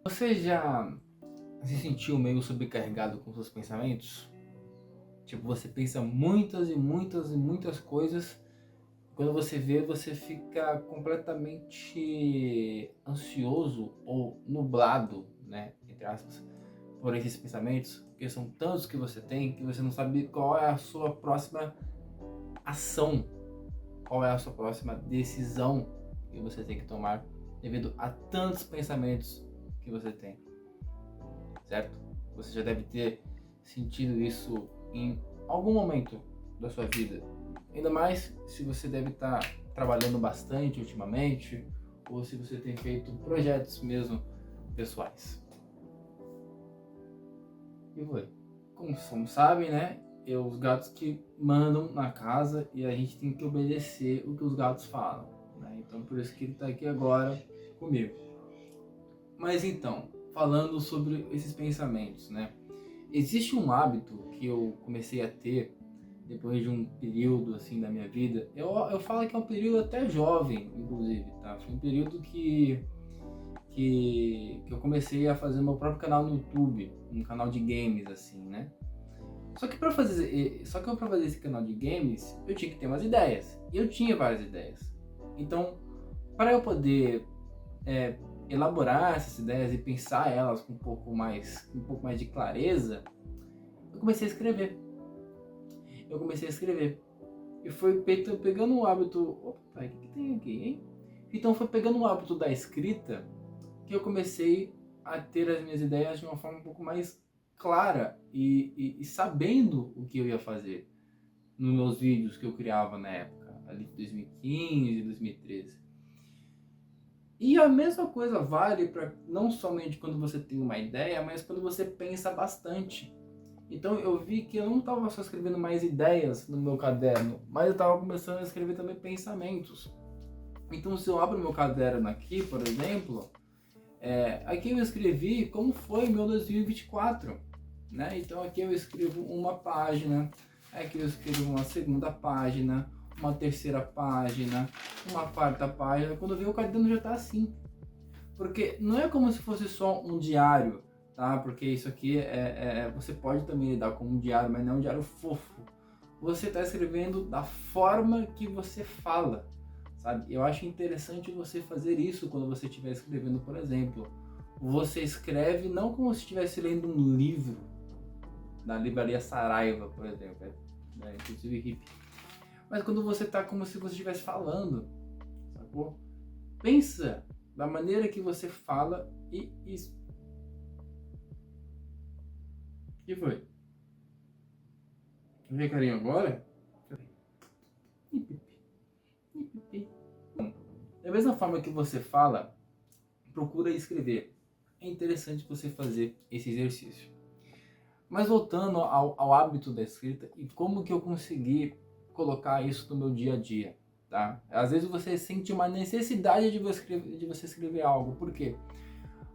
Você já se sentiu meio sobrecarregado com seus pensamentos? Tipo, você pensa muitas e muitas e muitas coisas. Quando você vê, você fica completamente ansioso ou nublado, né? Entre aspas, por esses pensamentos, porque são tantos que você tem que você não sabe qual é a sua próxima ação, qual é a sua próxima decisão que você tem que tomar devido a tantos pensamentos que você tem. Certo? Você já deve ter sentido isso em algum momento da sua vida. Ainda mais se você deve estar trabalhando bastante ultimamente, ou se você tem feito projetos mesmo pessoais. E foi. Como sabem, né? Os gatos que mandam na casa e a gente tem que obedecer o que os gatos falam. Né? Então por isso que ele está aqui agora comigo. Mas então, falando sobre esses pensamentos, né? Existe um hábito que eu comecei a ter depois de um período assim da minha vida. Eu falo que é um período até jovem, inclusive, tá? Foi um período que eu comecei a fazer meu próprio canal no YouTube, um canal de games assim, né? Só que para fazer esse canal de games, eu tinha que ter umas ideias. E eu tinha várias ideias. Então, para eu poder elaborar essas ideias e pensar elas com um pouco mais de clareza, eu comecei a escrever. E foi pegando o hábito. Opa, o que tem aqui, hein? Então foi pegando o hábito da escrita que eu comecei a ter as minhas ideias de uma forma um pouco mais clara e sabendo o que eu ia fazer nos meus vídeos que eu criava na época, ali de 2015, 2013. E a mesma coisa vale para não somente quando você tem uma ideia, mas quando você pensa bastante. Então eu vi que eu não estava só escrevendo mais ideias no meu caderno, mas eu estava começando a escrever também pensamentos. Então se eu abro meu caderno aqui, por exemplo, aqui eu escrevi como foi meu 2024, né? Então aqui eu escrevo uma página, aqui eu escrevo uma segunda página, uma terceira página, uma quarta página. Quando eu ver o caderno já está assim, porque não é como se fosse só um diário, tá? Porque isso aqui você pode também lidar com um diário, mas não é um diário fofo. Você está escrevendo da forma que você fala, sabe? Eu acho interessante você fazer isso quando você estiver escrevendo, por exemplo. Você escreve não como se estivesse lendo um livro da livraria Saraiva, por exemplo, inclusive hippie, mas quando você está como se você estivesse falando, sacou? Pensa da maneira que você fala e isso. O que foi? Vem carinho agora? Da mesma forma que você fala, procura escrever. É interessante você fazer esse exercício. Mas voltando ao hábito da escrita e como que eu consegui colocar isso no meu dia a dia, tá? Às vezes você sente uma necessidade de você escrever algo. Por quê?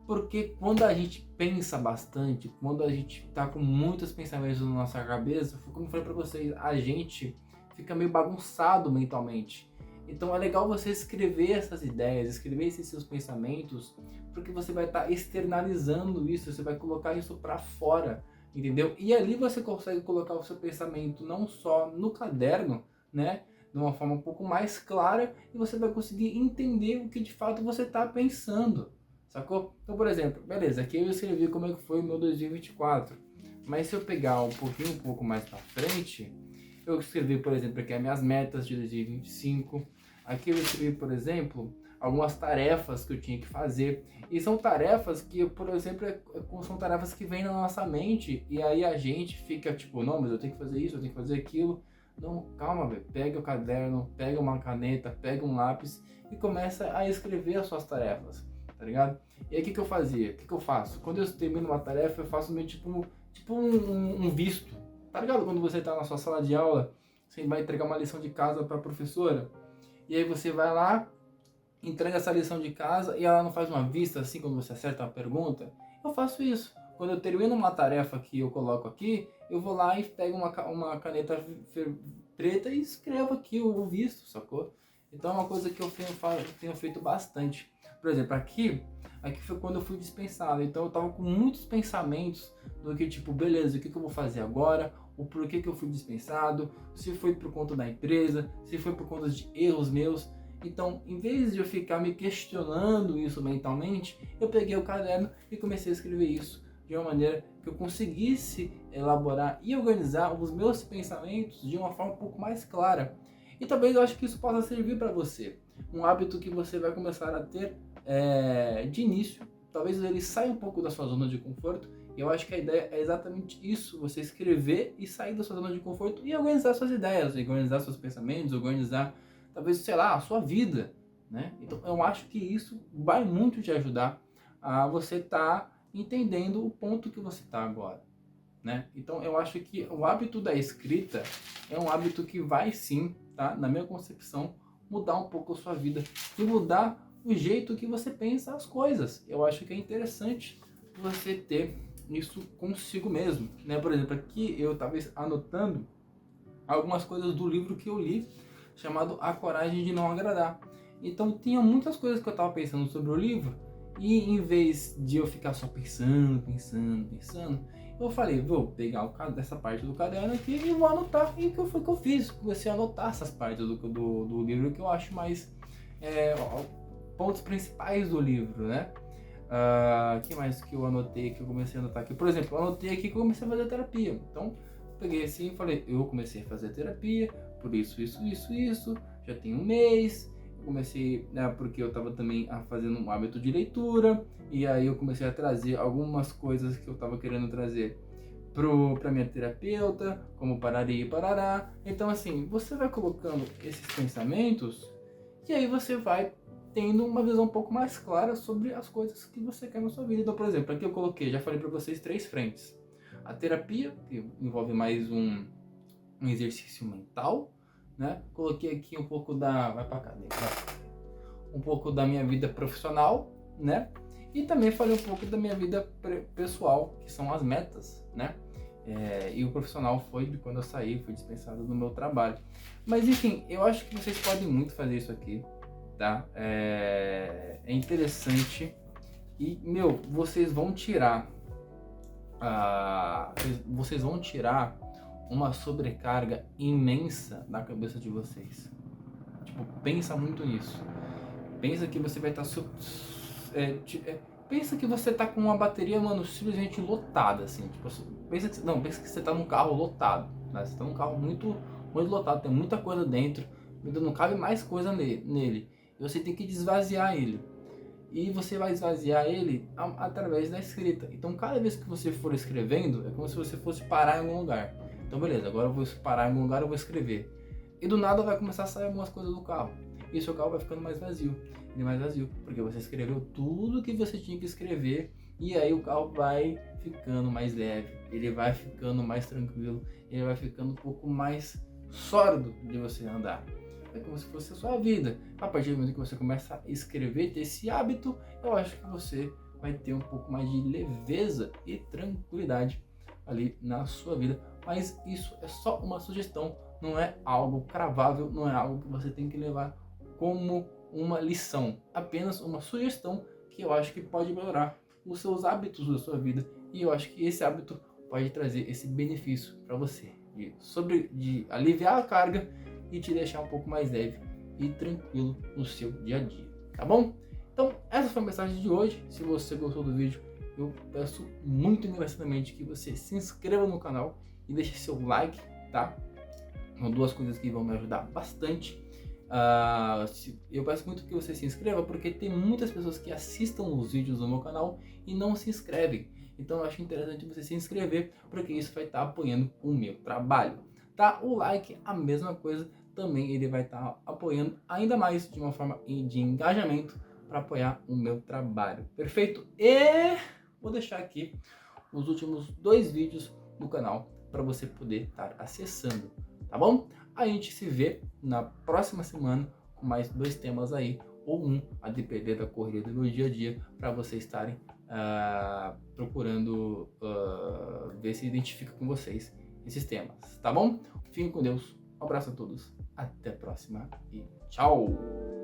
Porque quando a gente pensa bastante, quando a gente tá com muitos pensamentos na nossa cabeça, como eu falei pra vocês, a gente fica meio bagunçado mentalmente. Então é legal você escrever essas ideias, escrever esses seus pensamentos, porque você vai estar externalizando isso, você vai colocar isso para fora, entendeu? E ali você consegue colocar o seu pensamento não só no caderno, né, de uma forma um pouco mais clara, e você vai conseguir entender o que de fato você está pensando. Sacou? Então, por exemplo, beleza, aqui eu escrevi como é que foi o meu 2024. Mas se eu pegar um pouco mais pra frente, eu escrevi, por exemplo, aqui as minhas metas de 2025. Aqui eu escrevi, por exemplo, algumas tarefas que eu tinha que fazer. E são tarefas que, por exemplo, são tarefas que vêm na nossa mente e aí a gente fica tipo, não, mas eu tenho que fazer isso, eu tenho que fazer aquilo. Não, calma, velho. Pega o caderno, pega uma caneta, pega um lápis e começa a escrever as suas tarefas. Tá ligado? E aí o que eu fazia? O que eu faço? Quando eu termino uma tarefa, eu faço meio tipo um visto. Tá ligado? Quando você tá na sua sala de aula, você vai entregar uma lição de casa pra professora, e aí você vai lá, entrega essa lição de casa e ela não faz uma vista assim quando você acerta uma pergunta. Eu faço isso. Quando eu termino uma tarefa que eu coloco aqui, eu vou lá e pego uma caneta preta e escrevo aqui o visto, sacou? Então é uma coisa que eu tenho feito bastante. Por exemplo, aqui aqui foi quando eu fui dispensado. Então eu tava com muitos pensamentos do que tipo, beleza, o que eu vou fazer agora? O porquê que eu fui dispensado? Se foi por conta da empresa? Se foi por conta de erros meus? Então, em vez de eu ficar me questionando isso mentalmente, eu peguei o caderno e comecei a escrever isso de uma maneira que eu conseguisse elaborar e organizar os meus pensamentos de uma forma um pouco mais clara. E talvez eu acho que isso possa servir para você. Um hábito que você vai começar a ter de início. Talvez ele saia um pouco da sua zona de conforto. E eu acho que a ideia é exatamente isso. Você escrever e sair da sua zona de conforto e organizar suas ideias, organizar seus pensamentos, organizar, talvez, sei lá, a sua vida, né? Então eu acho que isso vai muito te ajudar a você estar entendendo o ponto que você está agora, né? Então eu acho que o hábito da escrita é um hábito que vai sim, tá? Na minha concepção, mudar um pouco a sua vida e mudar o jeito que você pensa as coisas. Eu acho que é interessante você ter isso consigo mesmo, né? Por exemplo, aqui eu estava anotando algumas coisas do livro que eu li, chamado A Coragem de Não Agradar. Então tinha muitas coisas que eu estava pensando sobre o livro, e em vez de eu ficar só pensando, eu falei, vou pegar dessa parte do caderno aqui e vou anotar. E o que foi que eu fiz? Comecei a anotar essas partes do livro que eu acho mais pontos principais do livro, né? Que mais que eu anotei, que eu comecei a anotar aqui? Por exemplo, eu anotei aqui que eu comecei a fazer terapia. Então, peguei assim e falei, eu comecei a fazer terapia, por isso, já tem um mês. Eu comecei, né, porque eu estava também fazendo um hábito de leitura, e aí eu comecei a trazer algumas coisas que eu estava querendo trazer para minha terapeuta, como parari e parará. Então assim, você vai colocando esses pensamentos, e aí você vai tendo uma visão um pouco mais clara sobre as coisas que você quer na sua vida. Então, por exemplo, aqui eu coloquei, já falei para vocês, 3 frentes. A terapia, que envolve mais um exercício mental, né? Coloquei aqui um pouco vai pra cá, um pouco da minha vida profissional, né? E também falei um pouco da minha vida pessoal, que são as metas, né? E o profissional foi de quando eu saí, fui dispensado do meu trabalho. Mas enfim, eu acho que vocês podem muito fazer isso aqui, tá? É interessante e, vocês vão tirar uma sobrecarga imensa na cabeça de vocês. Tipo, pensa muito nisso. Pensa que você vai estar pensa que você tá com uma bateria, mano, simplesmente lotada, assim. Tipo, pensa que você tá num carro lotado, né? Você tá num carro muito, muito lotado, tem muita coisa dentro, não cabe mais coisa nele. E você tem que desvaziar ele. E você vai esvaziar ele através da escrita. Então, cada vez que você for escrevendo, é como se você fosse parar em algum lugar. Então, beleza, agora eu vou parar em algum lugar, eu vou escrever. E do nada vai começar a sair algumas coisas do carro. E o seu carro vai ficando mais vazio. E mais vazio, porque você escreveu tudo que você tinha que escrever. E aí o carro vai ficando mais leve, ele vai ficando mais tranquilo, ele vai ficando um pouco mais sólido de você andar. É como se fosse a sua vida. A partir do momento que você começa a escrever, ter esse hábito, eu acho que você vai ter um pouco mais de leveza e tranquilidade ali na sua vida. Mas isso é só uma sugestão, não é algo cravável, não é algo que você tem que levar como uma lição. Apenas uma sugestão que eu acho que pode melhorar os seus hábitos da sua vida. E eu acho que esse hábito pode trazer esse benefício para você, de aliviar a carga e te deixar um pouco mais leve e tranquilo no seu dia a dia, tá bom? Então, essa foi a mensagem de hoje. Se você gostou do vídeo, eu peço muito engraçadamente que você se inscreva no canal e deixe seu like, tá? São 2 coisas que vão me ajudar bastante. Eu peço muito que você se inscreva, porque tem muitas pessoas que assistam os vídeos do meu canal e não se inscrevem. Então eu acho interessante você se inscrever, porque isso vai estar apoiando o meu trabalho, tá? O like, a mesma coisa, também ele vai estar apoiando ainda mais de uma forma de engajamento para apoiar o meu trabalho. Perfeito? E vou deixar aqui os últimos 2 vídeos do canal para você poder estar acessando, tá bom? A gente se vê na próxima semana com mais 2 temas aí, ou a depender da corrida do meu dia a dia, para vocês estarem procurando ver se identifica com vocês esses temas, tá bom? Fiquem com Deus, um abraço a todos, até a próxima e tchau!